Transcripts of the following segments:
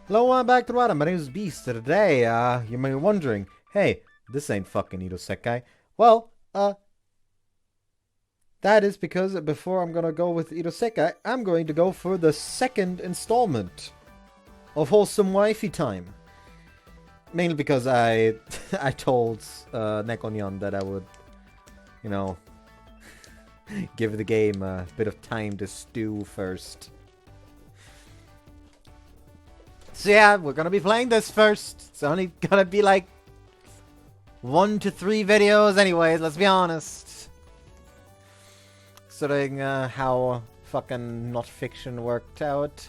Hello, back to the bottom. My name is Beast. Today, you may be wondering, hey, this ain't fucking irosekai. Well, that is because before I'm gonna go with irosekai, I'm going to go for the second installment of Wholesome Wifey time. Mainly because I told Nekonyan that I would, you know, give the game a bit of time to stew first. So yeah, we're gonna be playing this first. It's only gonna be like 1 to 3 videos anyways, let's be honest. Considering how fucking not fiction worked out.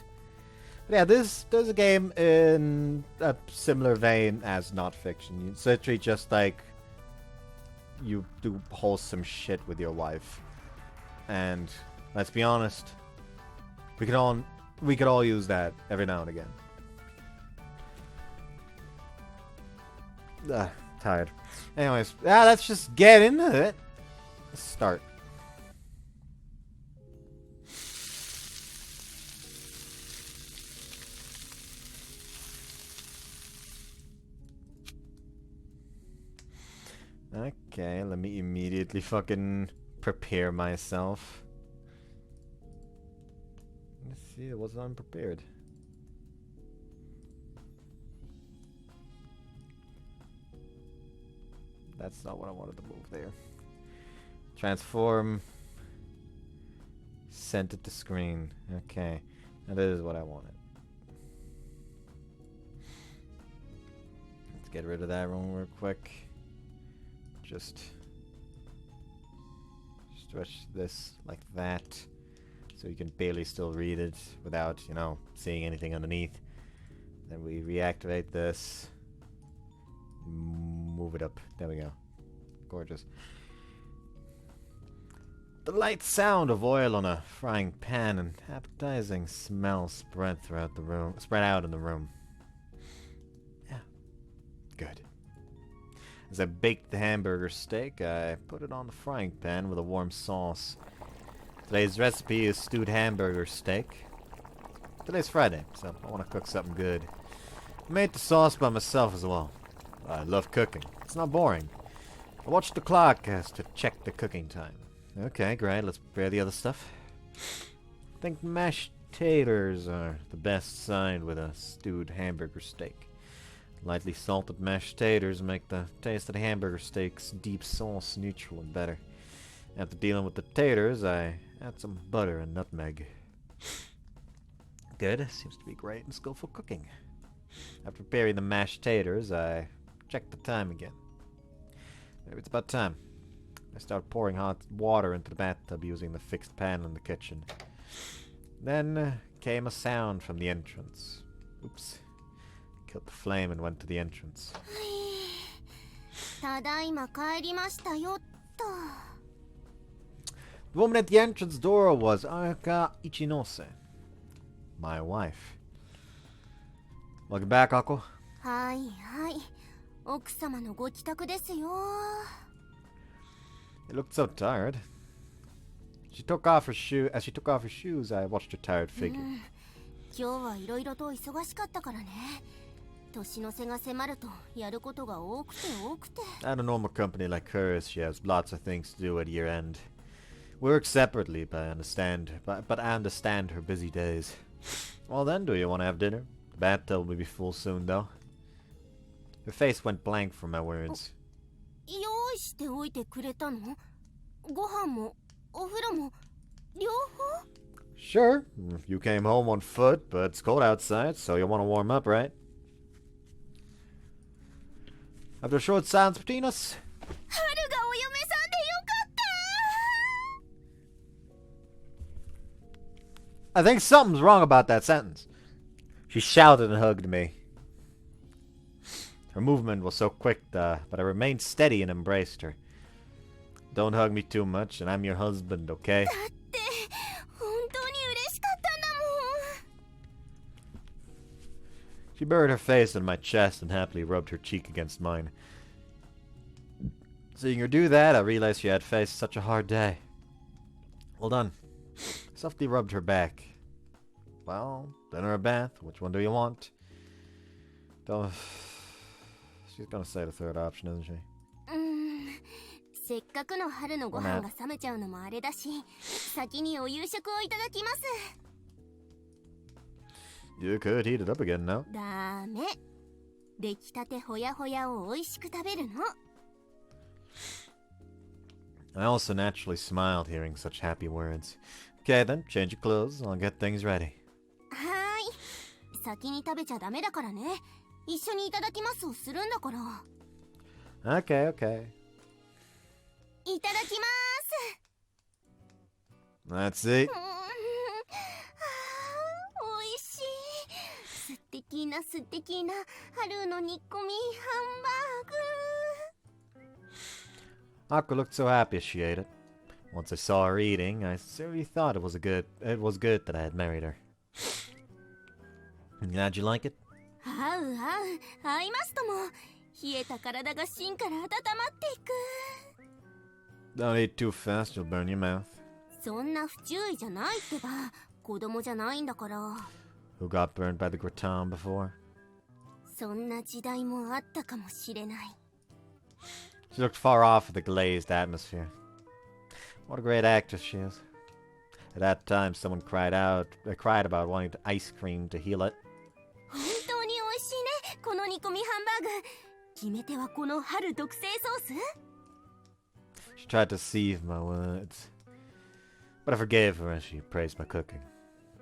But yeah, there's a game in a similar vein as not fiction. It's literally just like you do wholesome shit with your wife. And let's be honest, we could all use that every now and again. Tired. Anyways, let's just get into it. Let's start. Okay, let me immediately fucking prepare myself. Let's see, I wasn't unprepared. That's not what I wanted to move there. Transform. Send it to screen. Okay. Now that is what I wanted. Let's get rid of that one real quick. Just stretch this like that. So you can barely still read it without, you know, seeing anything underneath. Then we reactivate this. Move it up. There we go. Gorgeous. The light sound of oil on a frying pan and appetizing smell spread out in the room. Yeah. Good. As I baked the hamburger steak, I put it on the frying pan with a warm sauce. Today's recipe is stewed hamburger steak. Today's Friday, so I want to cook something good. I made the sauce by myself as well. I love cooking. It's not boring. I watch the clock as to check the cooking time. Okay, great. Let's prepare the other stuff. I think mashed taters are the best side with a stewed hamburger steak. Lightly salted mashed taters make the taste of the hamburger steak's deep sauce neutral and better. After dealing with the taters, I add some butter and nutmeg. Good. Seems to be great and skillful cooking. After preparing the mashed taters, I check the time again. Maybe it's about time. I start pouring hot water into the bathtub using the fixed pan in the kitchen. Then came a sound from the entrance. Oops. Killed the flame and went to the entrance. The woman at the entrance door was Ayaka Ichinose, my wife. Welcome back, Ako. Hi. 奥様のご帰宅ですよ. You looked so tired. As she took off her shoes, I watched her tired figure. 今日はいろいろと忙しかったからね。年の瀬が迫るとやることが多くて。At a normal company like hers, she has lots of things to do at year end. We work separately, but I understand her busy days. Well then, do you want to have dinner? The bathtub will be full soon, though. Her face went blank from my words. 用意しておいてくれたの？ご飯もお風呂も両方？ Sure, you came home on foot, but it's cold outside, so you'll want to warm up, right? After a short silence between us, 春がお嫁さんでよかった。 I think something's wrong about that sentence. She shouted and hugged me. Her movement was so quick, but I remained steady and embraced her. Don't hug me too much, and I'm your husband, okay? だって本当に嬉しかったんだもん。 She buried her face in my chest and happily rubbed her cheek against mine. Seeing her do that, I realized she had faced such a hard day. Well done. I softly rubbed her back. Well, dinner or bath, which one do you want? Don't... She's gonna say the third option, isn't she? せっかくの春のご飯が冷めちゃうのもあれだし、先にお夕食をいただきます。You could heat it up again now. ダメ。出来たてほやほやを美味しく食べるの。I also naturally smiled hearing such happy words. Okay then, change your clothes, I'll get things ready. はーい。先に食べちゃダメだからね。一緒にいただきますをするんだから。Okay, okay. いただきま Let's see. す。おいしい。素敵な素敵な春の煮込みハンバーグ。 Aqua looked so happy as she ate it. Once I saw her eating, I seriously thought it was good that I had married her. Glad you like it? 合う合いますとも。冷えた体が芯から温まっていく。 Don't eat too fast, you'll burn your mouth. そんな不注意じゃないってば。子供じゃないんだから。 Who got burned by the gratin before? そんな時代もあったかもしれない。 She looked far off at the glazed atmosphere. What a great actress she is. At that time, someone cried about wanting ice cream to heal it. 本当に美味しいね、この煮込みハンバーグ。決め手はこの春特製ソース？ She tried to deceive my words, but I forgave her as she praised my cooking.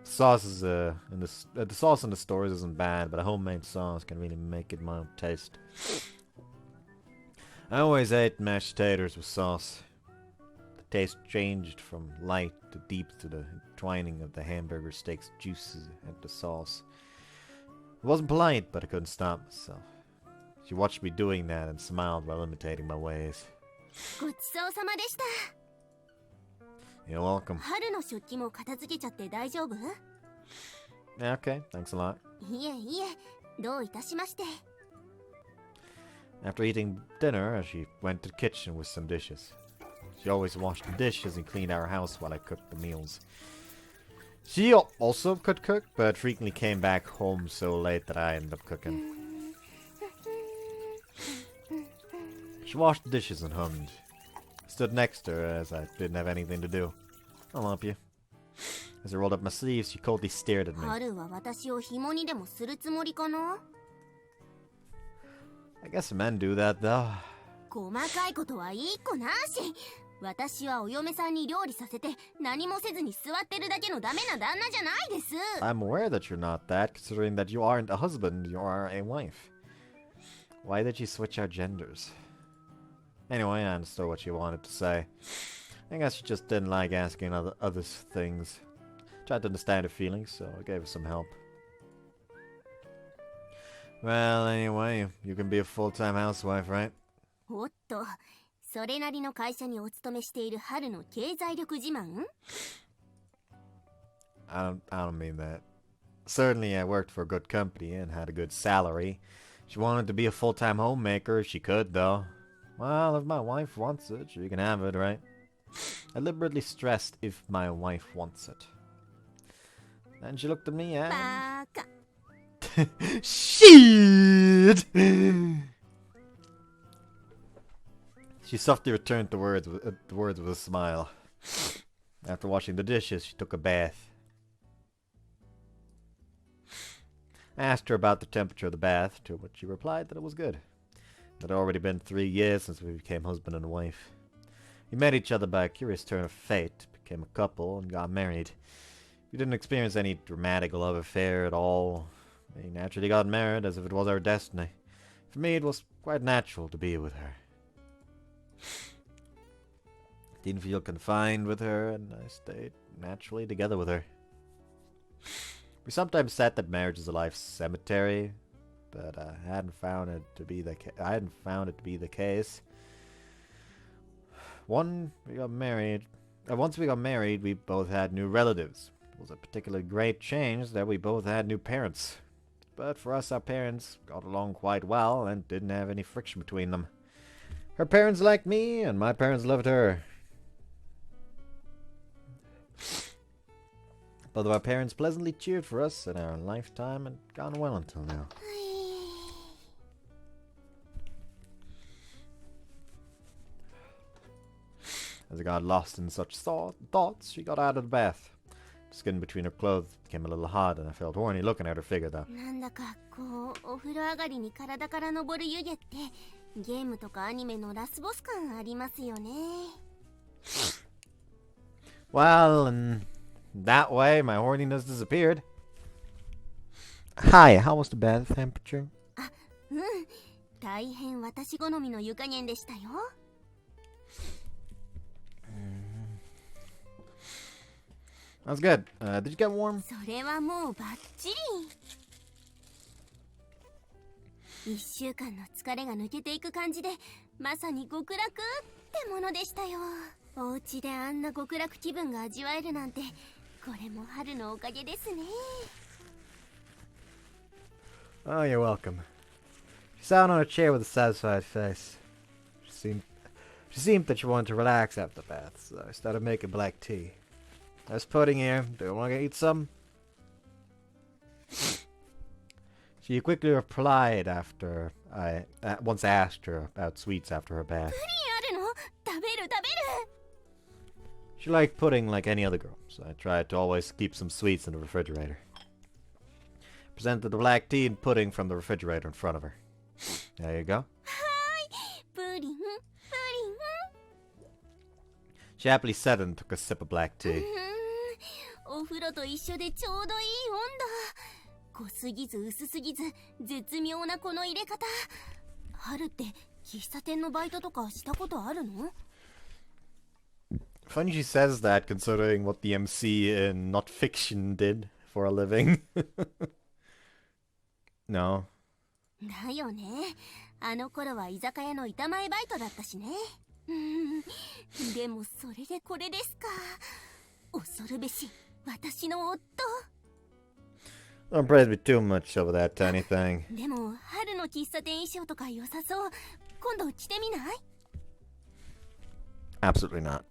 The sauce in the stores isn't bad, but a homemade sauce can really make it my own taste. I always ate mashed taters with sauce. The taste changed from light to deep through the entwining of the hamburger steak's juices and the sauce. It wasn't polite, but I couldn't stop myself. She watched me doing that and smiled while imitating my ways. ごちそうさまでした。 You're welcome. 春の食器も片付けちゃって大丈夫？ Yeah, okay, thanks a lot. いえいえ、どういたしまして。 After eating dinner, she went to the kitchen with some dishes. She always washed the dishes and cleaned our house while I cooked the meals. She also could cook, but frequently came back home so late that I ended up cooking. She washed the dishes and hummed. I stood next to her as I didn't have anything to do. I'll help you. As I rolled up my sleeves, she coldly stared at me. 春は私を紐にでもするつもりかな？ I guess men do that, though. 細かいことはいい子なし。私はお嫁さんに料理させて何もせずに座ってるだけのダメな旦那じゃないです。 I'm aware that you're not that, considering that you aren't a husband, you are a wife. Why did you switch our genders? Anyway, I understood what she wanted to say. I guess she just didn't like asking other things. Tried to understand her feelings, so I gave her some help. Well, anyway, you can be a full-time housewife, right? おっと、それなりの会社にお勤めしている春の経済力自慢？ I don't mean that. Certainly I worked for a good company and had a good salary. She wanted to be a full-time homemaker if she could, though. Well, if my wife wants it, she can have it, right? I deliberately stressed if my wife wants it. Then she looked at me and... バカ。 Shit! She softly returned the words with a smile. After washing the dishes, she took a bath. I asked her about the temperature of the bath, to which she replied that it was good. It had already been 3 years since we became husband and wife. We met each other by a curious turn of fate, became a couple, and got married. We didn't experience any dramatic love affair at all. We naturally got married as if it was our destiny. For me, it was quite natural to be with her. Didn't feel confined with her, and I stayed naturally together with her. We sometimes said that marriage is a life cemetery, but I hadn't found it to be the case. Once we got married, we both had new relatives. It was a particularly great change that we both had new parents. But for us, our parents got along quite well and didn't have any friction between them. Her parents liked me, and my parents loved her. Both of our parents pleasantly cheered for us in our lifetime and gone well until now. As I got lost in such thoughts, she got out of the bath. The skin between her clothes became a little hot, and I felt horny looking at her figure, though. なんだかこうお風呂上がりに体から昇る湯気ってゲームとかアニメのラスボス感ありますよね。Well, in that way, my horniness disappeared. Hi, how was the bath temperature? うん、大変私好みの湯加減でしたよ。That's good. Did you get warm? それはもうバッチリ。1週間の疲れが抜けていく感じで、まさに極楽ってものでしたよ。お家であんな極楽気分が味わえるなんて、これも春のおかげですね。Oh, you're welcome. She sat on a chair with a satisfied face. She seemed that she wanted to relax after the bath, so I started making black tea. There's pudding here. Do you want to eat some? She quickly replied after I once asked her about sweets after her bath. プリンあるの？食べる食べる。 She liked pudding like any other girl, so I tried to always keep some sweets in the refrigerator. Presented the black tea and pudding from the refrigerator in front of her. There you go. はーい、プリン、プリン。She happily said and took a sip of black tea. お風呂と一緒でちょうどいい温度。濃すぎず薄すぎず絶妙なこの入れ方。春って喫茶店のバイトとかしたことあるの？ Funny she says that, considering what the MC in Not Fiction did for a living. No. だよね。あの頃は居酒屋の板前バイトだったしね。でもそれでこれですか。恐るべし私の夫。 Don't praise me too much over that tiny thing. でも春の喫茶店衣装とか良さそう。今度着てみない？ Absolutely not.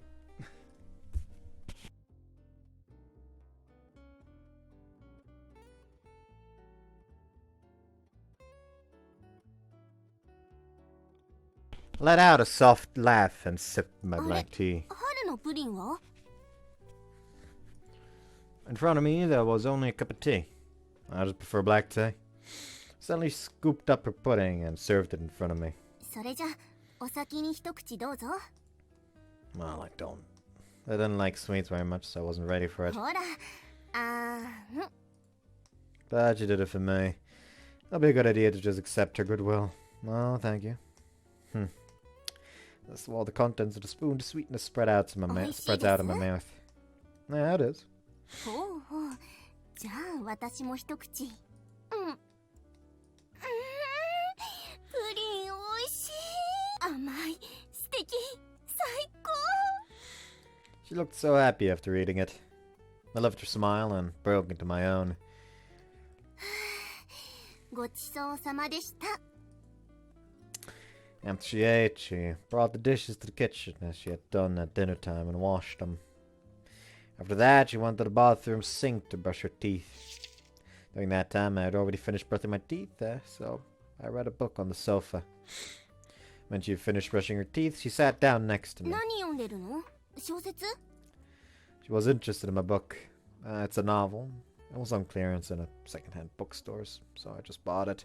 Let out a soft laugh and sipped my black tea. 春のプリンは？ In front of me, there was only a cup of tea. I just prefer black tea. Suddenly scooped up her pudding and served it in front of me. それじゃお先に一口どうぞ。 Well, I don't. I didn't like sweets very much, so I wasn't ready for it. ほら、But you did it for me. It'll be a good idea to just accept her goodwill. Oh, thank you. That's all the contents of the spoon. The sweetness spreads out in my mouth. Yeah, it is. ほうほう。じゃあ私も一口。プリンおいしい。甘い、素敵、最高。 She looked so happy after eating it. I loved her smile and broke into my own. ごちそうさまでした。 After she ate, she brought the dishes to the kitchen as she had done at dinner time and washed them. After that, she went to the bathroom sink to brush her teeth. During that time, I had already finished brushing my teeth, so I read a book on the sofa. When she finished brushing her teeth, she sat down next to me. 何読んでるの？小説？ She was interested in my book. It's a novel. It was on clearance in a second-hand bookstores, so I just bought it.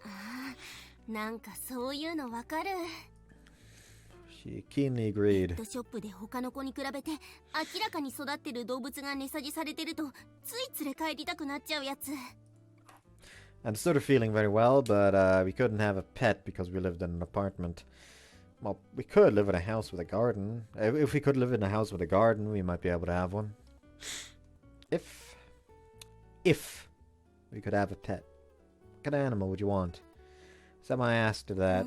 なんかそういうのわかる。 She keenly agreed. ペットショップで他の子に比べて明らかに育ってる動物が値下げされてるとつい連れ帰りたくなっちゃうやつ。 I'm sort of feeling very well, but we couldn't have a pet because we lived in an apartment. Well, we could live in a house with a garden. If we could live in a house with a garden, we might be able to have one. If we could have a pet. What kind of animal would you want? Some I asked her that.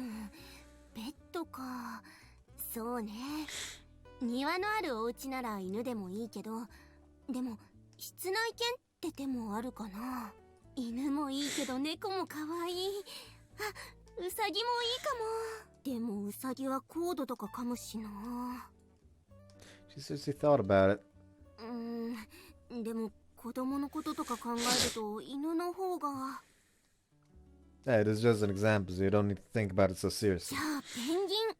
ペットか。そうね。庭のあるお家なら犬でもいいけど、でも室内犬って手もあるかな。犬もいいけど猫も可愛い。あ、ウサギもいいかも。でもウサギはコードとか噛むしな。 She seriously thought about it. でも子供のこととか考えると犬の方が。 Hey, this is just an example, so you don't need to think about it so seriously. じゃあペンギン。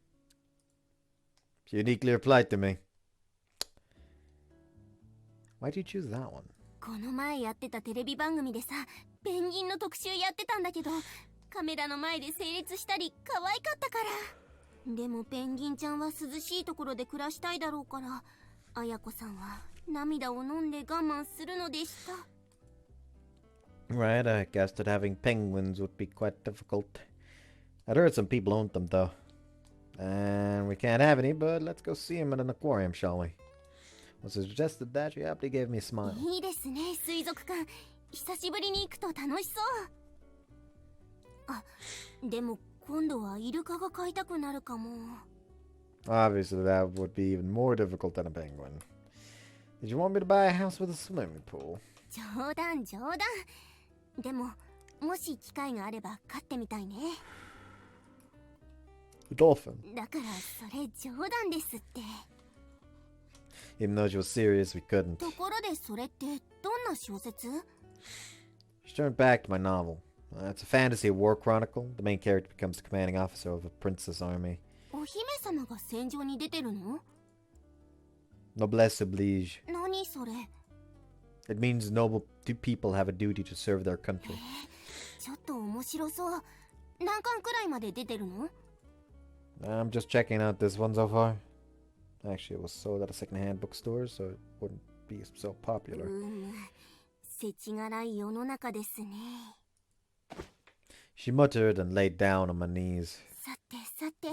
She uniquely replied to me. Why'd you choose that one? この前やってたテレビ番組でさ、ペンギンの特集やってたんだけど、カメラの前で成立したり可愛かったから。でもペンギンちゃんは涼しいところで暮らしたいだろうから、綾子さんは涙を飲んで我慢するのでした。Right, I guessed that having penguins would be quite difficult. I'd heard some people owned them though. And we can't have any, but let's go see them at an aquarium, shall we? Once I suggested that, she happily gave me a smile. いいですね、水族館。久しぶりに行くと楽しそう。あ、でも今度はイルカが飼いたくなるかも。Obviously, that would be even more difficult than a penguin. Did you want me to buy a house with a swimming pool? 冗談冗談。でも、もし機会があれば飼ってみたいね。A dolphin. だからそれ冗談ですって。Even though she was serious, we couldn't. ところでそれってどんな小説？ She turned back to my novel. It's a fantasy war chronicle. The main character becomes the commanding officer of a princess army. お姫様が戦場に出てるの？ Noblesse oblige. 何それ？ It means noble people have a duty to serve their country. ちょっと面白そう。何巻くらいまで出てるの？ I'm just checking out this one so far. Actually, it was sold at a second-hand bookstore, so it wouldn't be so popular. 世知辛い世の中ですね。She muttered and laid down on my knees. さてさて、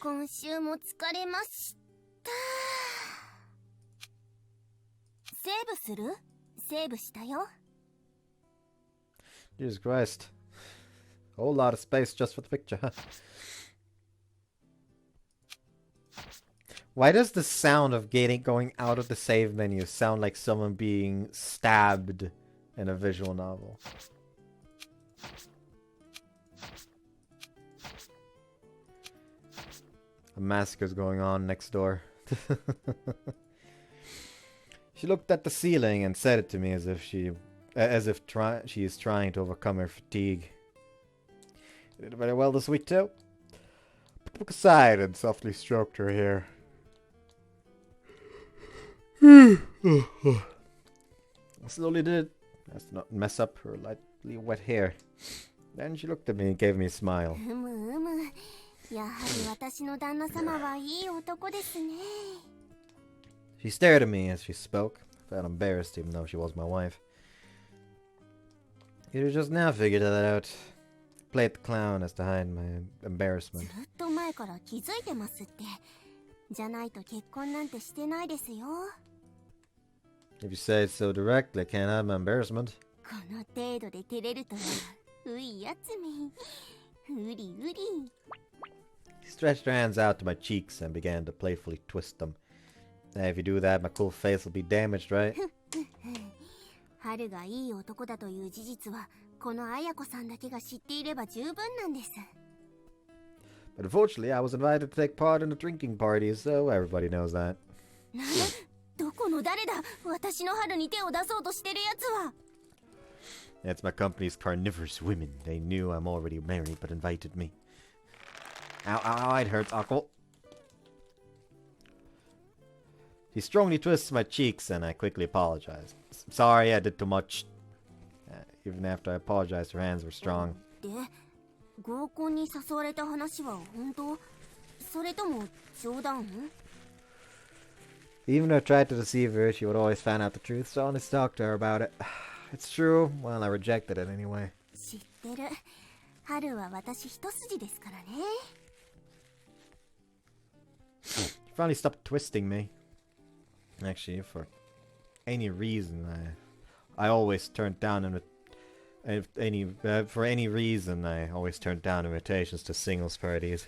今週も疲れました。セーブする？セーブしたよ。Jesus Christ. A whole lot of space just for the picture, huh? Why does the sound of going out of the save menu sound like someone being stabbed in a visual novel? A massacre's going on next door. She looked at the ceiling and said it to me as if she is trying to overcome her fatigue. You did very well this week too. I took aside and softly stroked her hair. I slowly did, as to not mess up her lightly wet hair. Then she looked at me and gave me a smile. やはり私の旦那様はいい男ですね。 She stared at me as she spoke. I felt embarrassed even though she was my wife. You just now figured that out. Played the clown as to hide my embarrassment. ずっと前から気づいてますって。じゃないと結婚なんてしてないですよ。 If you say it so directly, I can't hide my embarrassment. この程度で照れるとは、ういやつめ。うりうり。 She stretched her hands out to my cheeks and began to playfully twist them. Hey, if you do that, my cool face will be damaged, right? 春がいい男だという事実は、この綾子さんだけが知っていれば十分なんです。 But unfortunately, I was invited to take part in a drinking party, so everybody knows that. どこの誰だ？私の春に手を出そうとしてるやつは。 It's my company's carnivorous women. They knew I'm already married, but invited me. Ow, ow, ow, it hurts, Uncle. She strongly twists my cheeks, and I quickly apologize. Sorry, I did too much. Even after I apologized, her hands were strong. で、合コンに誘われた話は本当？それとも冗談？ Even though I tried to deceive her, she would always find out the truth, so I honestly talked to her about it. It's true. Well, I rejected it anyway. 知ってる。春は私一筋ですからね。 She finally stopped twisting me. Actually, for any reason, I always turned down for any reason, I always turned down invitations to singles parties.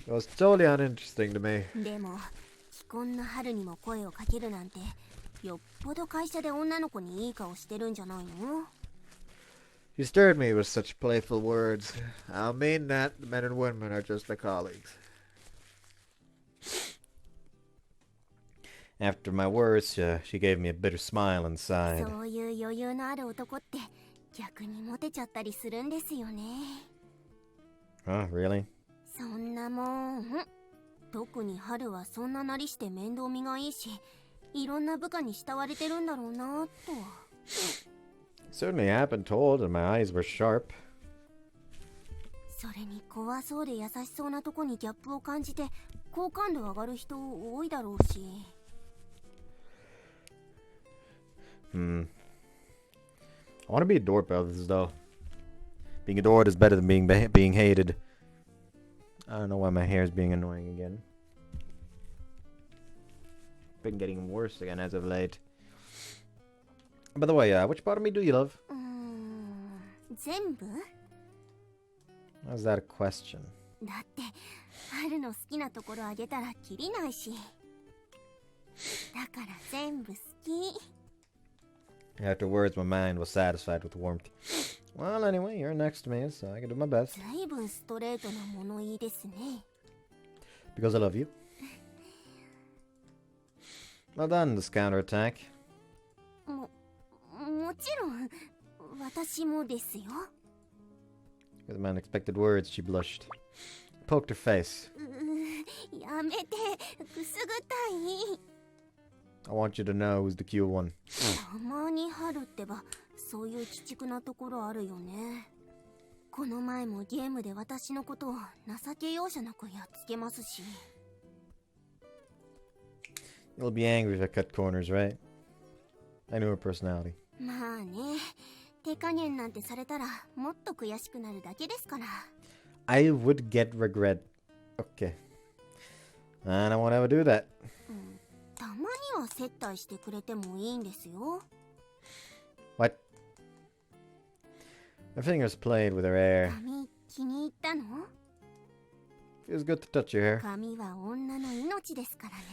It was totally uninteresting to me. でも、既婚の春にも声をかけるなんて、よっぽど会社で女の子にいい顔してるんじゃないの？ She stirred me with such playful words. I'll mean that men and women are just like colleagues. After my words, she gave me a bitter smile and sighed. そういう余裕のある男って逆にモテちゃったりするんですよね。 Huh, really? そんなもん。特に春はそんななりして面倒見がいいし、いろんな部下に慕われてるんだろうなと。Certainly have been told, and my eyes were sharp. それに怖そうで優しそうなとこにギャップを感じて好感度上がる人多いだろうし。I want to be adored by others, though. Being adored is better than being hated. I don't know why my hair is being annoying again. Been getting worse again as of late. By the way, which part of me do you love? 全部？ How's that a question? だって春の好きなところあげたらキリないし。だから全部好き。Afterwards, my mind was satisfied with warmth. Well, anyway, you're next to me, so I can do my best. ずいぶんストレートな物言いですね。Because I love you. Well done, this counterattack. もちろん私もですよ。With my unexpected words, she blushed. Poked her face. やめて、くすぐったい。I want you to know who's the cute one. たまに春ってば、そういう鬼畜なところあるよね。この前もゲームで私のことを情け容赦なくやっつけますし。You'll be angry if I cut corners, right? I knew her personality. まあね、手加減なんてされたらもっと悔しくなるだけですから。I would get regret. Okay. And I won't ever do that. たまには接待してくれてもいいんですよ。What? My fingers played with her hair. 髪気に入ったの？ Feels good to touch your hair. 髪は女の命ですからね。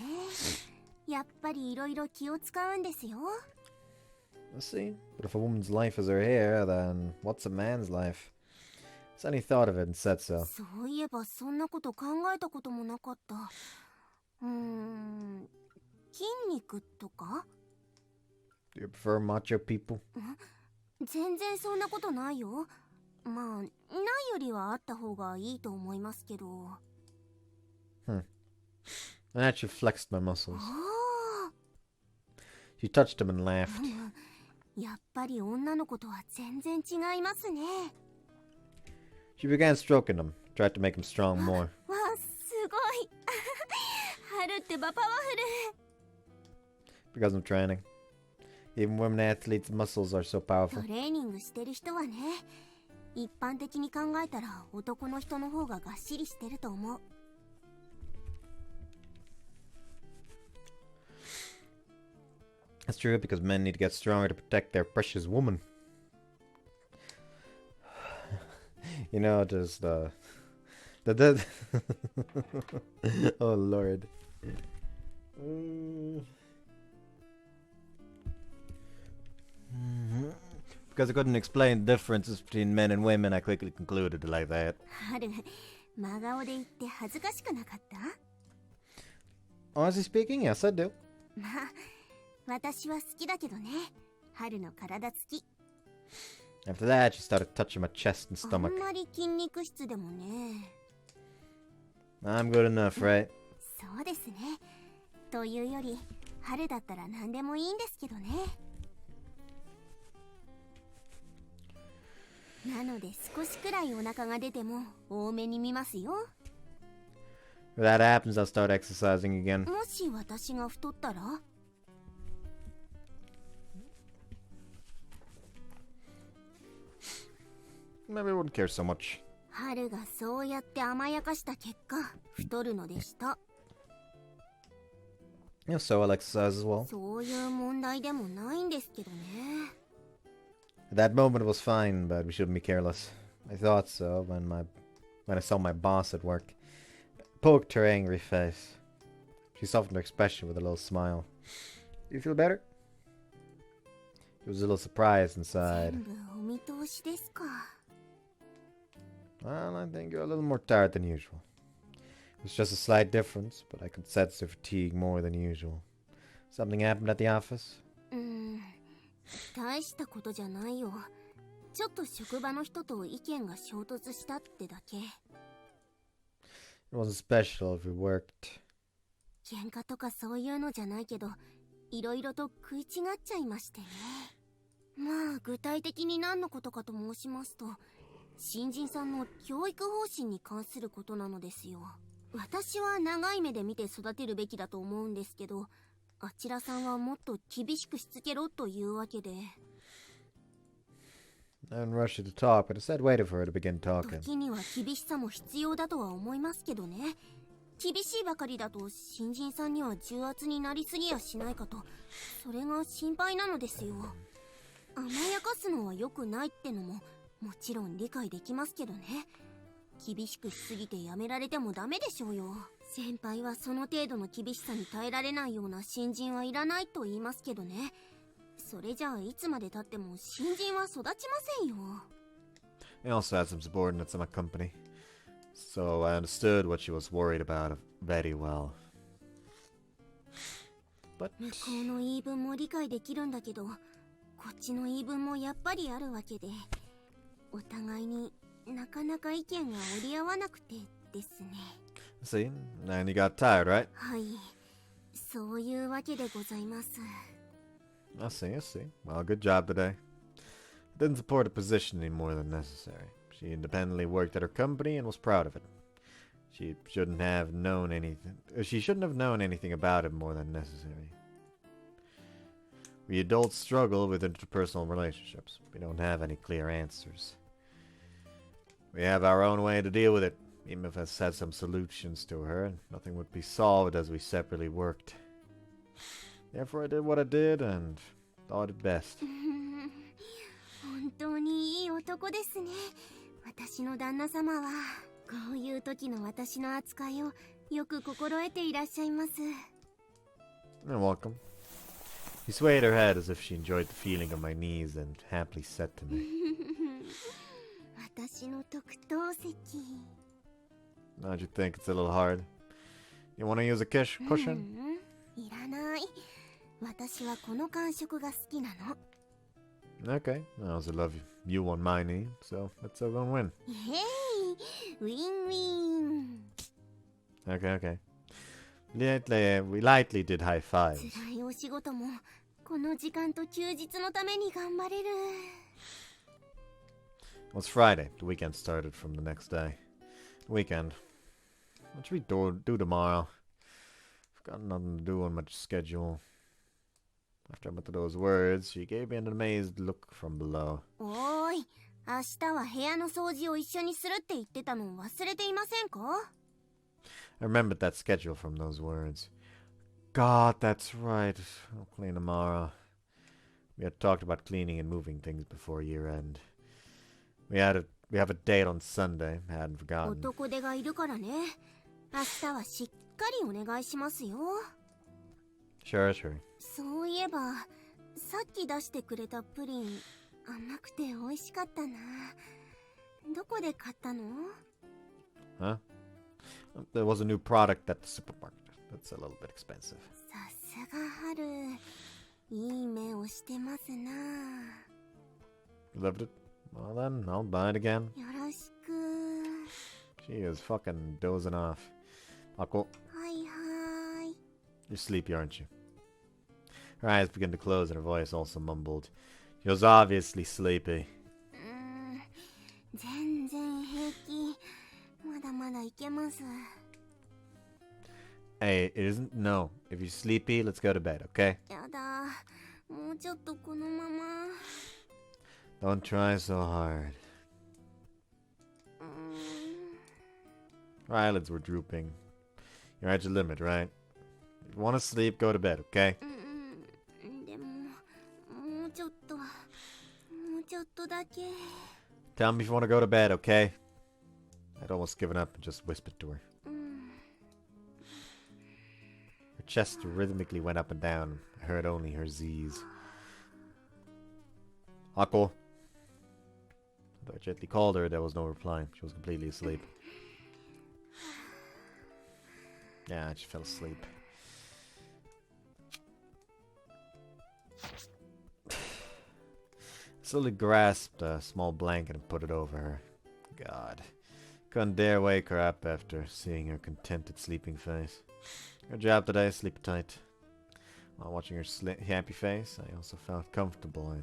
やっぱりいろいろ気を使うんですよ。Let's see. But if a woman's life is her hair, then what's a man's life? Sunny thought of it and said so. そういえばそんなこと考えたこともなかった。筋肉とか？ Do you prefer macho people? 全然そんなことないよ。まあ、ないよりはあった方がいいと思いますけど。And actually flexed my muscles. ああ、She touched him and laughed. やっぱり女の子とは全然違いますね。She began stroking him, tried to make him strong more. わあ、すごい。春ってばパワフル。 Because I'm training. Even women athletes' muscles are so ト powerful. レーニングしてる人はね、一般的に考えたら男の人の方ががっしりしてると思う。That's true because men need to get stronger to protect their precious woman. You know, just the oh Lord. Because I couldn't explain the differences between men and women, I quickly concluded it like that. 春、真顔で言って恥ずかしくなかった？ Honestly speaking, yes, I do. まあ、私は好きだけどね。春の体つき。 After that, she started touching my chest and あん stomach. まり筋肉質でもね。 I'm good enough, right? そうですね。というより、春だったら何でもいいんですけどね。なので少しくらいお腹が出ても多めに見ますよ。 If that happens, I'll start exercising again. もし私が太ったら？ Maybe I wouldn't care so much. 春がそうやって甘やかした結果、太るのでした。 Yeah, so I'll exercise as well. そういう問題でもないんですけどね。 That moment was fine, but we shouldn't be careless. I thought so when I saw my boss at work. Poked her angry face. She softened her expression with a little smile. Do you feel better? She was a little surprised inside. 全部お見通しですか。 Well, I think you're a little more tired than usual. It was just a slight difference, but I could sense your fatigue more than usual. Something happened at the office? 大したことじゃないよ。ちょっと職場の人と意見が衝突したってだけ。 It wasn't special if we worked. 喧嘩とかそういうのじゃないけど、いろいろと食い違っちゃいましてね。まあ具体的に何のことかと申しますと、新人さんの教育方針に関することなのですよ。私は長い目で見て育てるべきだと思うんですけど、あちらさんはもっと厳しくしつけろというわけで。I didn't rush you to talk, but instead waited for her to begin talking. 時には厳しさも必要だとは思いますけどね。厳しいばかりだと新人さんには重圧になりすぎやしないかと、それが心配なのですよ。甘やかすのは良くないってのももちろん理解できますけどね。厳しくしすぎてやめられてもダメでしょうよ。先輩はその程度の厳しさに耐えられないような新人はいらないと言いますけどね。それじゃあいつまで経っても新人は育ちませんよ。I also had some subordinates in my company, so I understood what she was worried about very well. But 向こうの言い分も理解できるんだけど、こっちの言い分もやっぱりあるわけで、お互いになかなか意見が折り合わなくてですね。see, and you got tired, right? はい、そういうわけでございます。I see. Well, good job today. Didn't support the position any more than necessary. She independently worked at her company and was proud of it. She shouldn't have known anything about it more than necessary. We adults struggle with interpersonal relationships. We don't have any clear answers. We have our own way to deal with it. Even if us had some solutions to her, nothing would be solved as we separately worked. Therefore, I did what I did and thought it best. 本当にいい男ですね。私の旦那様はこういう時の私の扱いをよく心得ていらっしゃいます。 You're welcome. She swayed her head as if she enjoyed the feeling of my knees and happily said to me, 私の特等席。 How'd you think it's a little hard? You want to use a cushion? いらない。私はこの感触が好きなの。 Okay, I also love you on my knee, so that's a win-win. イエーイ、ウィンウィン。 Okay. We lightly did high fives. 辛いお仕事もこの時間と休日のために頑張れる。 Well, it's Friday. The weekend started from the next day. Weekend. What should we do tomorrow? I've got nothing to do on my schedule. After I went to those words, she gave me an amazed look from below. おーい、明日は部屋の掃除を一緒にするって言ってたの忘れていませんか？ I remembered that schedule from those words. God, that's right. I'll clean tomorrow. We had talked about cleaning and moving things before year end. We have a date on Sunday. I hadn't forgotten. 男手がいるからね。明日はしっかりお願いしますよ。 Sure. そういえば、さっき出してくれたプリン、甘くて美味しかったな。どこで買ったの？ Huh? There was a new product at the supermarket. That's a little bit expensive. さすが春、いい目をしてますな。 You loved it? Well then, I'll buy it again. よろしく。 She is fucking dozing off. Ako, はいはい。 you're sleepy, aren't you? Her eyes began to close and her voice also mumbled. She was obviously sleepy. 全然平気。まだまだいけます。 Hey, it isn't. No. If you're sleepy, let's go to bed, okay? やだ。もうちょっとこのまま。 Don't try so hard. Her eyelids were drooping. You're at your limit, right? If you want to sleep, go to bed, okay? でも、もうちょっとだけ。 Tell me if you want to go to bed, okay? I'd almost given up and just whispered to her. Her chest rhythmically went up and down. I heard only her Z's. Ako. Though I gently called her, there was no reply. She was completely asleep. Yeah, she fell asleep. Slowly grasped a small blanket and put it over her. God. Couldn't dare wake her up after seeing her contented sleeping face. Your job today, sleep tight. While watching her happy face, I also felt comfortably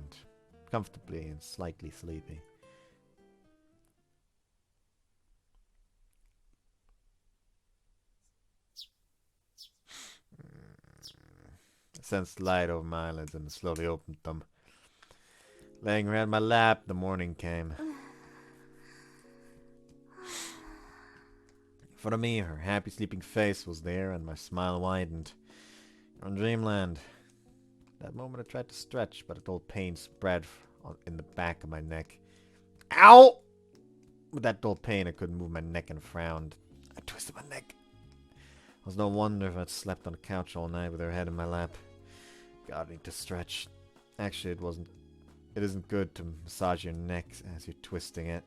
and slightly sleepy. I sensed light over my eyelids and slowly opened them. Laying her on my lap, the morning came. In front of me, her happy sleeping face was there, and my smile widened. On dreamland. That moment I tried to stretch, but a dull pain spread in the back of my neck. Ow! With that dull pain, I couldn't move my neck and frowned. I twisted my neck. It was no wonder if I'd slept on the couch all night with her head in my lap. God, I need to stretch. Actually, it isn't good to massage your neck as you're twisting it.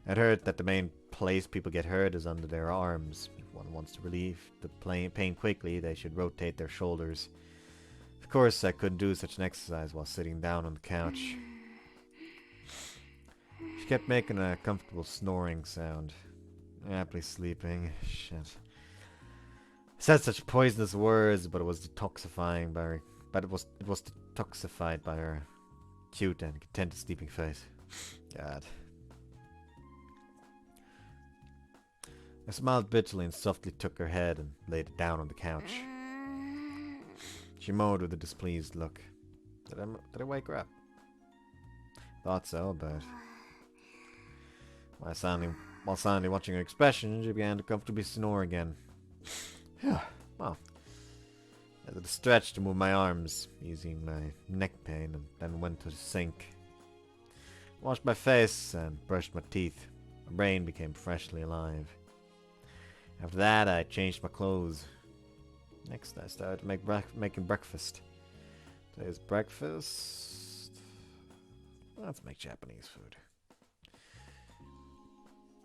I'd heard that the main place people get hurt is under their arms. If one wants to relieve the pain quickly, they should rotate their shoulders. Of course, I couldn't do such an exercise while sitting down on the couch. She kept making a comfortable snoring sound. Happily sleeping. Shit. I said such poisonous words, but it was detoxified by her cute and contented sleeping face. God. I smiled bitterly and softly took her head and laid it down on the couch. She moaned with a displeased look. Did I wake her up? Thought so, but while silently watching her expression, she began to comfortably snore again. Well, I did a stretch to move my arms, easing my neck pain, and then went to the sink. Washed my face and brushed my teeth. My brain became freshly alive. After that, I changed my clothes. Next, I started making breakfast. Today's breakfast... Let's make Japanese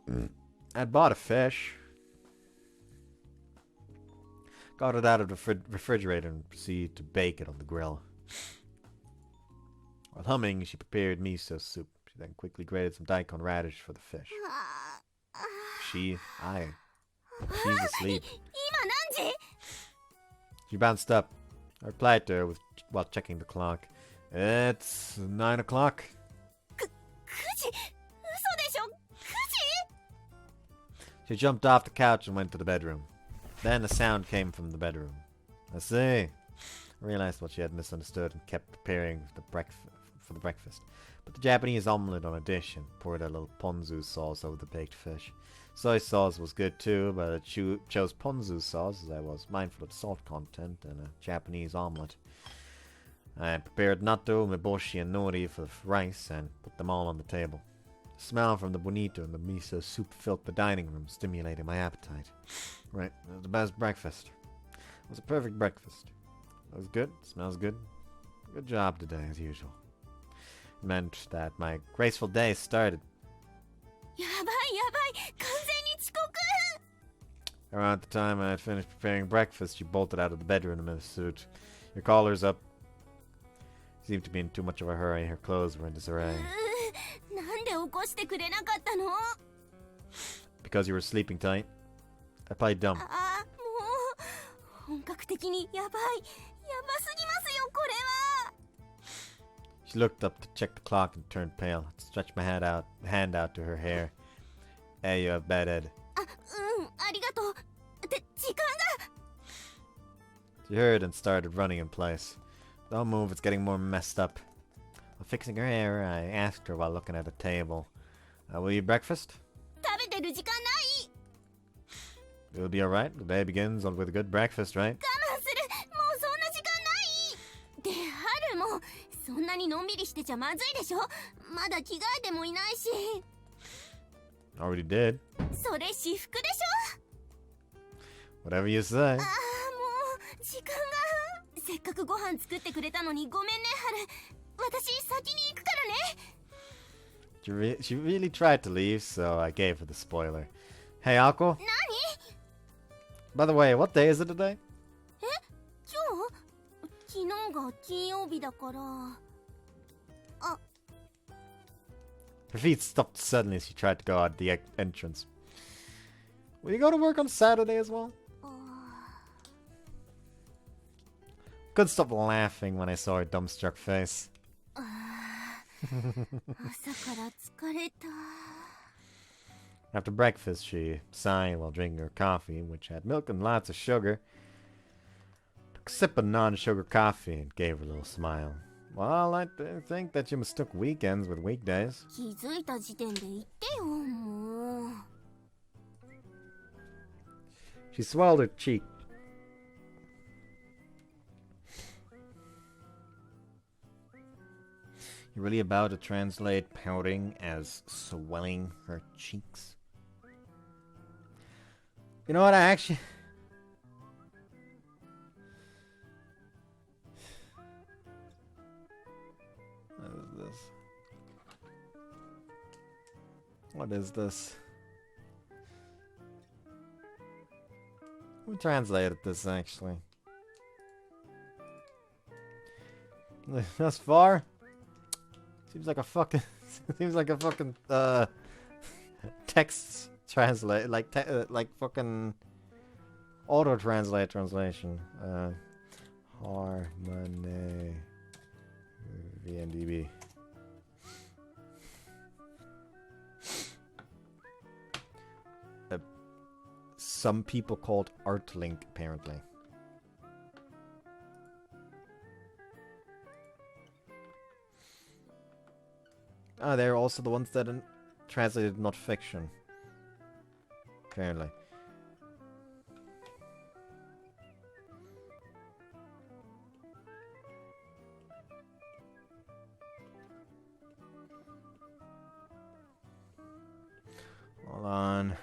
food. I bought a fish. Got it out of the refrigerator and proceeded to bake it on the grill. While humming, she prepared miso soup. She then quickly grated some daikon radish for the fish. She's asleep. She bounced up. I replied to her while checking the clock. It's 9 o'clock. She jumped off the couch and went to the bedroom. Then a sound came from the bedroom. I see. I realized what she had misunderstood and kept preparing for the breakfast. Put the Japanese omelette on a dish and poured a little ponzu sauce over the baked fish. Soy sauce was good too, but I chose ponzu sauce as I was mindful of the salt content in a Japanese omelette. I prepared natto, meboshi, and nori for the rice and put them all on the table. The smell from the bonito and the miso soup filled the dining room, stimulating my appetite. Right, it was the best breakfast. It was a perfect breakfast. It was good, smells good. Good job today, as usual. It meant that my graceful day started. Around the time I had finished preparing breakfast, she bolted out of the bedroom in a suit. Your collar's up. She seemed to be in too much of a hurry. Her clothes were in disarray. Because you were sleeping tight. I played dumb. She looked up to check the clock and turned pale. I stretched my hand out to her hair. Hey, you have bad head. She heard and started running in place. Don't move, it's getting more messed up. While fixing her hair, I asked her while looking at the table. Will you eat breakfast? It'll be alright. The day begins with a good breakfast, right? Already did. Whatever you say. She really tried to leave, so I gave her the spoiler. Hey, Akko. By the way, what day is it today? Her feet stopped suddenly as she tried to go out the entrance. Will you go to work on Saturday as well? couldn't stop laughing when I saw her dumbstruck face. After breakfast, she sighed while drinking her coffee, which had milk and lots of sugar. Took a sip of non-sugar coffee and gave her a little smile. Well, I think that you mistook weekends with weekdays. She swelled her cheek. You really about to translate pouting as swelling her cheeks? You know what, I actually... What is this? What is this? Who translated this, actually? Thus far? Seems like a fucking... text translate... like fucking... auto-translate translation. HarmonEy... VNDB. Some people called Artlink, apparently. They're also the ones that translated not fiction. Apparently. Hold on.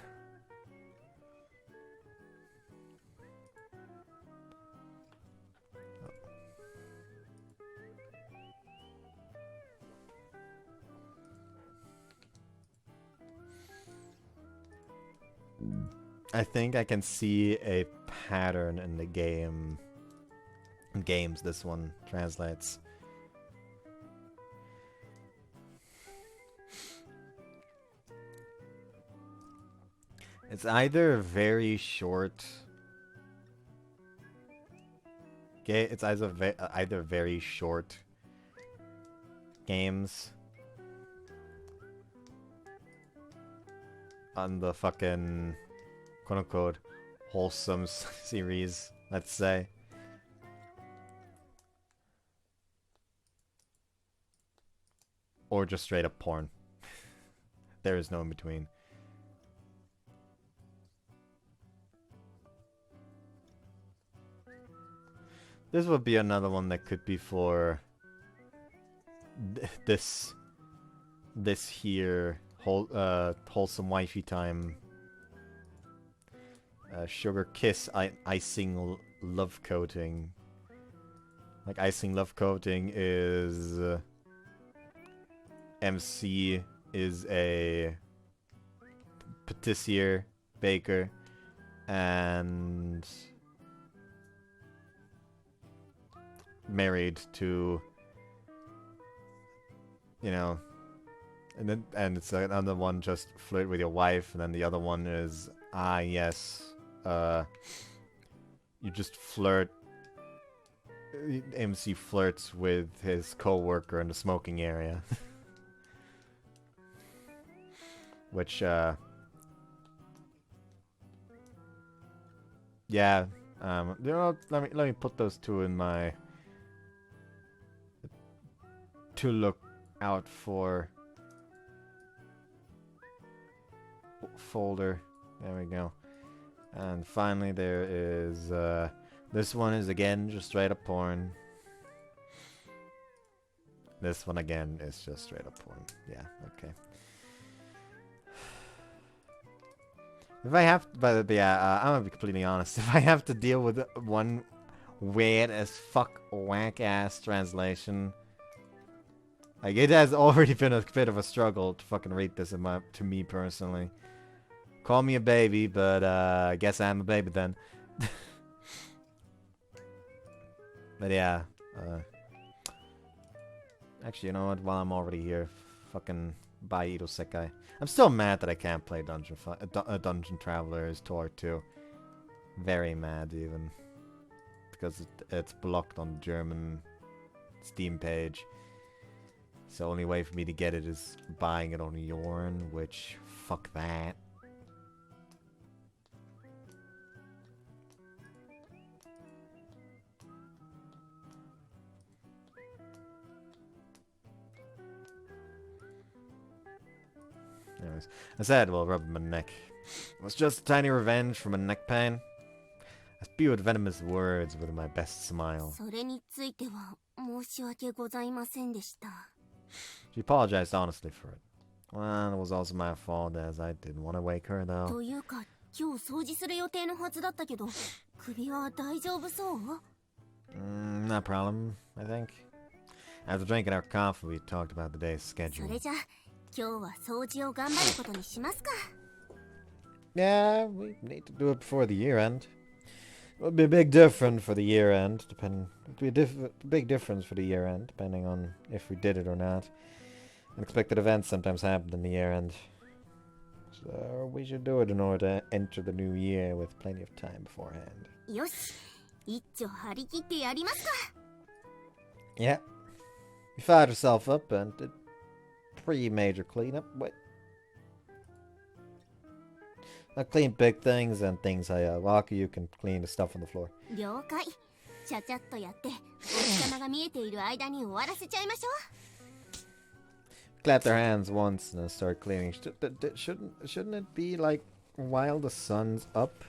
I think I can see a pattern in the game. In games, this one translates. It's either very short. It's either very short games on the fucking quote-unquote wholesome series, let's say. Or just straight up porn. There is no in between. This would be another one that could be for this here wholesome wifey time. Sugar kiss icing love coating. Like icing love coating is MC is a patissier baker and married to, you know, and it's another one just flirt with your wife, and then the other one is yes, you just flirt. MC flirts with his co-worker in the smoking area. Which yeah, you know, let me put those two in my to look out for folder. There we go. And finally there is this one is again just straight up porn. This one again is just straight up porn. Yeah, okay. If I have to, but yeah, I'm gonna be completely honest. If I have to deal with one weird as fuck whack ass translation, like it has already been a bit of a struggle to fucking read this to me personally. Call me a baby, but I guess I'm a baby then. But yeah, actually, you know what? While I'm already here, fucking buy irosekai. I'm still mad that I can't play Dungeon Travelers Tour 2. Very mad, even. because it's blocked on the German Steam page. So the only way for me to get it is buying it on Yorn, which, fuck that. Anyways, I said while rubbing my neck, it was just a tiny revenge for my neck pain. I spewed venomous words with my best smile. それについては申し訳ございませんでした。 She apologized honestly for it. Well, it was also my fault as I didn't want to wake her though. というか、今日掃除する予定のはずだったけど、首は大丈夫そう？ No problem, I think. After drinking our coffee, we talked about the day's そ schedule. れじゃ、今日は掃除を頑張ることにしますか。 Yeah, we need to do it before the year end. It would be a big difference for the year end, big difference for the year end, depending on if we did it or not. Unexpected events sometimes happen in the year end. So we should do it in order to enter the new year with plenty of time beforehand. よし、一丁張り切ってやりますか。 Yeah. You fired yourself up and did pretty major cleanup. Wait. Not clean big things and things Waka, you can clean the stuff on the floor. 了解。ちゃちゃっとやって、お日様が見えている間に終わらせちゃいましょう。 Clap their hands once and then start cleaning. Shouldn't it be like while the sun's up?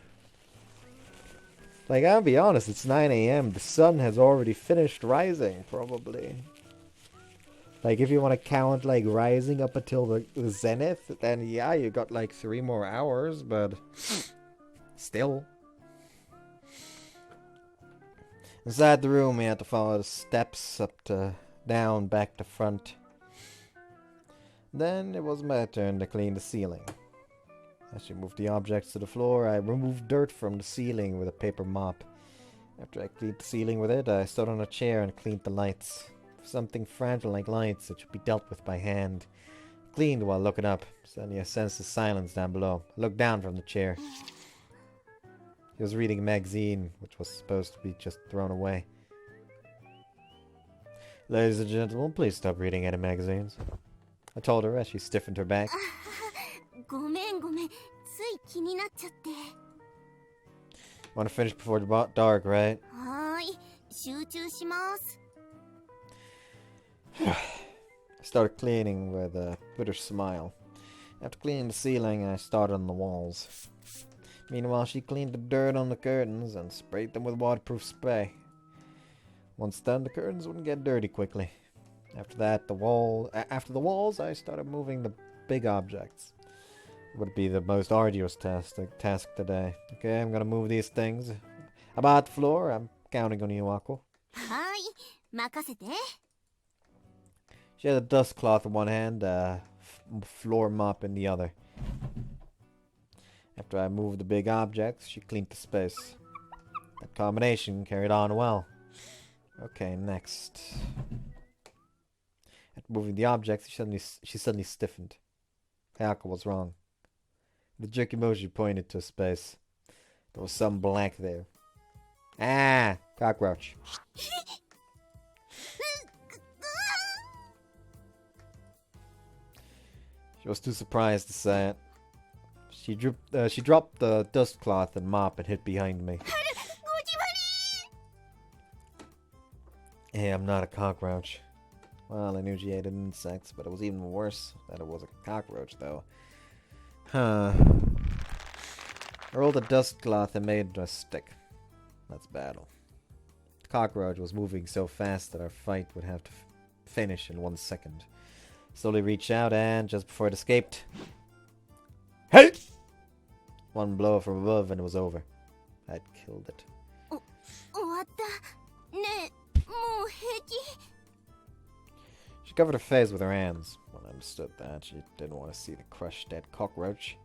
Like, I'll be honest, it's 9 a.m. The sun has already finished rising, probably. Like, if you want to count, like, rising up until the zenith, then yeah, you got, like, 3 more hours, but still. Inside the room, we had to follow the steps down, back to front. Then it was my turn to clean the ceiling. As she moved the objects to the floor, I removed dirt from the ceiling with a paper mop. After I cleaned the ceiling with it, I stood on a chair and cleaned the lights. Something fragile like lights that should be dealt with by hand. Cleaned while looking up. Suddenly I sensed the silence down below. I looked down from the chair. He was reading a magazine, which was supposed to be just thrown away. Ladies and gentlemen, please stop reading any magazines. I told her as she stiffened her back. ごめんごめん、つい気になっちゃって。 Want to finish before the dark, right? はーい、集中します。 I started cleaning with a bitter smile. After cleaning the ceiling, I started on the walls. Meanwhile, she cleaned the dirt on the curtains and sprayed them with waterproof spray. Once done, the curtains wouldn't get dirty quickly. After that, after the walls, I started moving the big objects. It would be the most arduous task today. Okay, I'm gonna move these things. About the floor, I'm counting on you, Akko. はーい、任せて。 She had a dust cloth in one hand, floor mop in the other. After I moved the big objects, she cleaned the space. That combination carried on well. Okay, next. After moving the objects, she suddenly stiffened. Kayako was wrong. The jerky emoji pointed to space. There was some black there. Ah! Cockroach. She was too surprised to say it. She dropped the dust cloth and mop and hid behind me. Hey, I'm not a cockroach. Well, I knew she ate insects, but it was even worse that it was a cockroach, though. Huh. I rolled the dust cloth and made a stick. Let's battle. The cockroach was moving so fast that our fight would have to finish in 1 second. Slowly reached out and, just before it escaped... Hey! One blow from above and it was over. I'd killed it. 終わった。ねえ、もう平気？ She covered her face with her hands. When I understood that, she didn't want to see the crushed dead cockroach.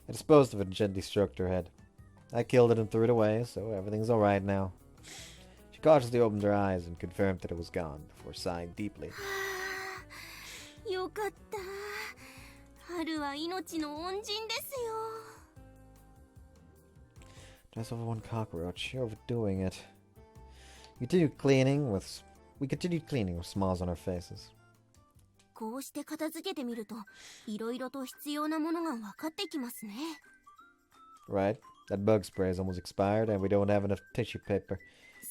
I disposed of it and gently stroked her head. I killed it and threw it away, so everything's alright now. She cautiously opened her eyes and confirmed that it was gone, before sighing deeply. よかった。春は命の恩人ですよ。 Just over one cockroach. You're overdoing it. We continued cleaning with smiles on our faces. こうして片付けてみると、いろいろと必要なものが分かってきますね。Right? That bug spray is almost expired and we don't have enough tissue paper.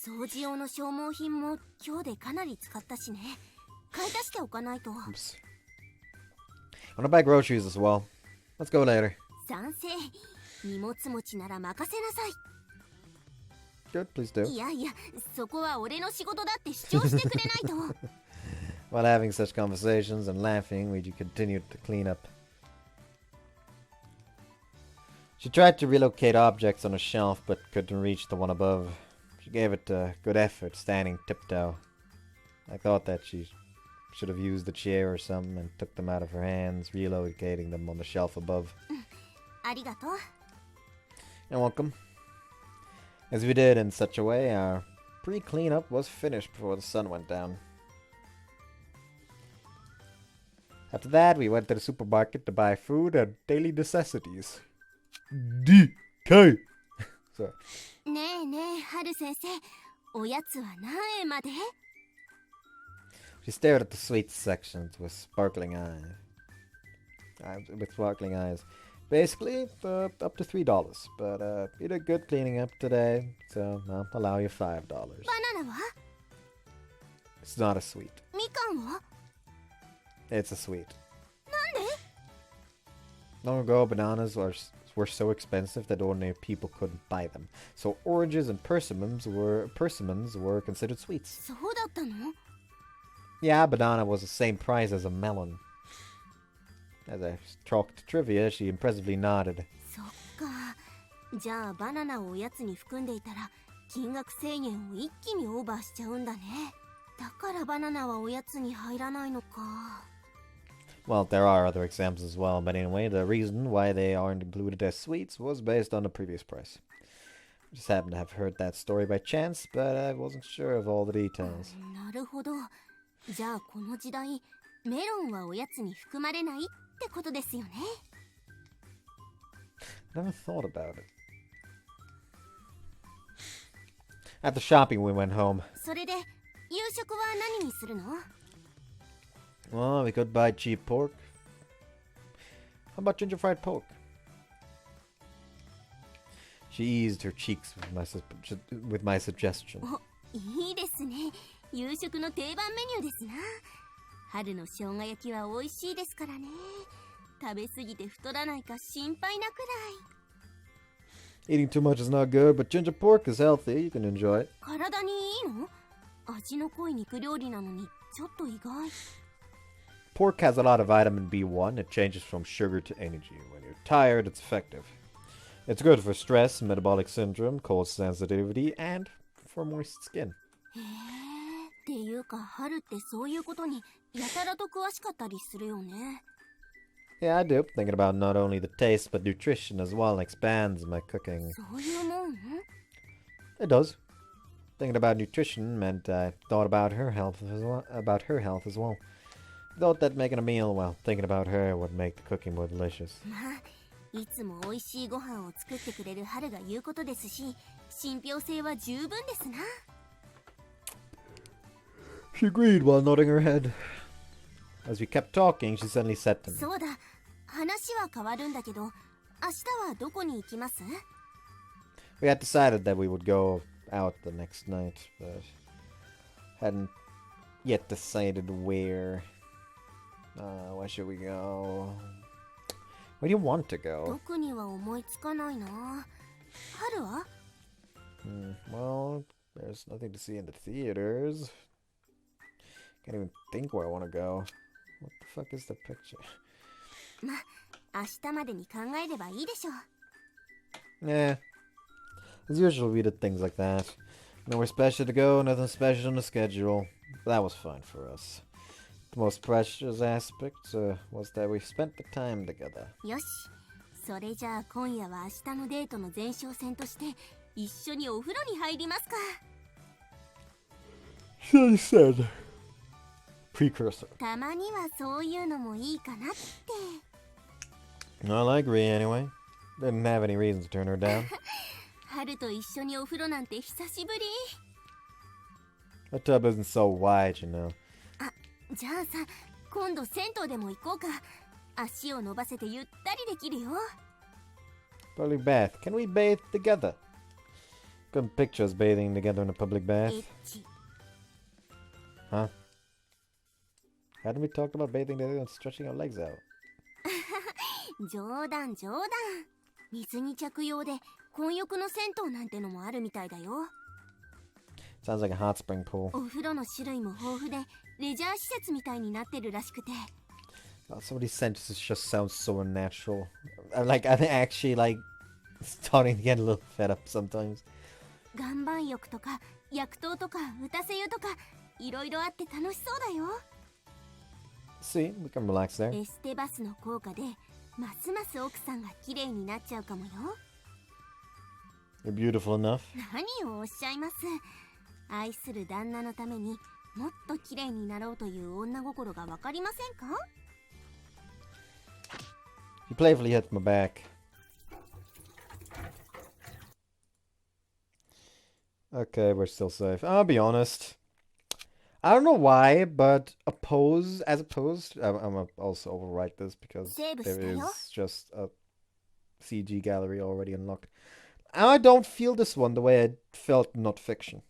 掃除用の消耗品も今日でかなり使ったしね。買い足しておかないと。Oops. I wanna buy groceries as well. Let's go later. 賛成。荷物持ちなら任せなさい。Good, please do. いやいや、そこは俺の仕事だって主張してくれないと。While having such conversations and laughing, we continued to clean up. She tried to relocate objects on a shelf, but couldn't reach the one above. She gave it a good effort, standing tiptoe. I thought that she should have used the chair or something and took them out of her hands, relocating them on the shelf above. ありがとう。You're welcome. As we did in such a way, our pre-cleanup was finished before the sun went down. After that, we went to the supermarket to buy food and daily necessities. DK! Sorry. ねえねえ、春先生、おやつは何円まで？ She stared at the sweets sections with sparkling eyes. Basically, up to $3. But you did good cleaning up today, so I'll allow you $5. バナナは？ It's not a sweet. みかんは？ It's a sweet. なんで？ Long ago, bananas were so expensive that ordinary people couldn't buy them. So oranges and persimmons were considered sweets. そうだったの？ Yeah, a banana was the same price as a melon. As I talked trivia, she impressively nodded. そっか。じゃあバナナをおやつに含んでいたら金額制限を一気にオーバーしちゃうんだね。だからバナナはおやつに入らないのか。Well, there are other examples as well, but anyway, the reason why they aren't included as sweets was based on the previous price. I just happened to have heard that story by chance, but I wasn't sure of all the details. なるほど。じゃあこの時代、メロンはおやつに含まれないってことですよね。Never thought about it. After shopping, we went home. それで、夕食は何にするの？ Well, we could buy cheap pork. How about ginger fried pork? She eased her cheeks with my suggestion. お、いいですね。夕食の定番メニューですな。春の生姜焼きは美味しいですからね。食べ過ぎて太らないか心配なくらい。 Eating too much is not good, but ginger pork is healthy. You can enjoy it. 体にいいの？味の濃い肉料理なのにちょっと意外。 Pork has a lot of vitamin B1. It changes from sugar to energy. When you're tired, it's effective. It's good for stress, metabolic syndrome, cold sensitivity, and for moist skin. へえ。っていうか春ってそういうことにやたらと詳しかったりするよね。 Yeah, I do. Thinking about not only the taste, but nutrition as well expands my cooking. そういうもん？ It does. Thinking about nutrition meant I thought about her health as well. Thought that making a meal while thinking about her would make the cooking more delicious. まあ、いつも美味しいご飯を作ってくれる春が言うことですし、信憑性は十分ですな。 She agreed while nodding her head. As we kept talking, she suddenly said to me, そうだ、話は変わるんだけど、明日はどこに行きます？ We had decided that we would go out the next night, but hadn't yet decided where. Where should we go? Where do you want to go? 特には思いつかないな。春は？ Well, there's nothing to see in the theaters. Can't even think where I want to go. What the fuck is the picture? ま、明日までに考えればいいでしょう。 Yeah. As usual, we did things like that. Nowhere special to go, nothing special on the schedule. That was fine for us. The most precious aspect was that we spent the time together. よし、それじゃあ今夜は明日のデートの前哨戦として一緒にお風呂に入りますか。 She said. Precursor. たまにはそういうのもいいかなって。 Well, I agree anyway. Didn't have any reason to turn her down. 春と一緒にお風呂なんて久しぶり。The tub isn't so wide, you know. じゃあさ、今度銭湯でも行こうか。足を伸ばせてゆったりできるよ。Public bath. Can we bathe together? Couldn't picture us bathing together in a public bath. エッチ。Huh? Hadn't we talked about bathing together and stretching our legs out? 冗談冗談。水着着用で混浴の銭湯なんてのもあるみたいだよ。Sounds like a hot spring pool. お風呂の種類も豊富でレジャー施設みたいになってるらしくて。Some of these sentences just sound so unnatural. I'm actually like starting to get a little fed up sometimes. 岩盤浴とか薬湯とか打たせ湯とかいろいろあって楽しそうだよ。See, we can relax there. エステバスの効果でますます奥さんが綺麗になっちゃうかもよ。You're beautiful enough. 何をおっしゃいます。愛する旦那のためにもっと綺麗になろうという女心がわかりませんか？ He playfully hit my back. Okay, we're still safe. I'll be honest. I don't know why, but as opposed, I'm gonna also overwrite this because there is just a CG gallery already unlocked. I don't feel this one the way I felt Not Fiction.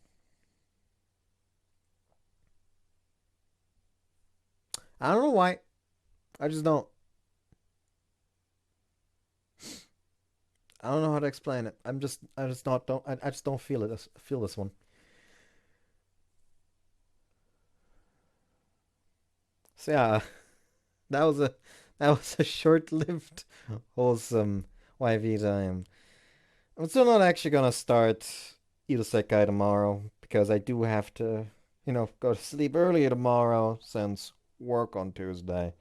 I don't know why. I just don't. I don't know how to explain it. I just don't feel it. Feel this one. So yeah, that was a short-lived wholesome YV time. I'm still not actually gonna start irosekai tomorrow because I do have to, go to sleep earlier tomorrow since work on Tuesday.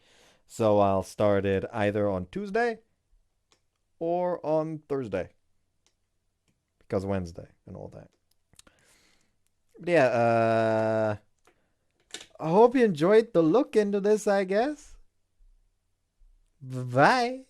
So I'll start it either on Tuesday or on Thursday because Wednesday and all that. But yeah, I hope you enjoyed the look into this, I guess. Bye.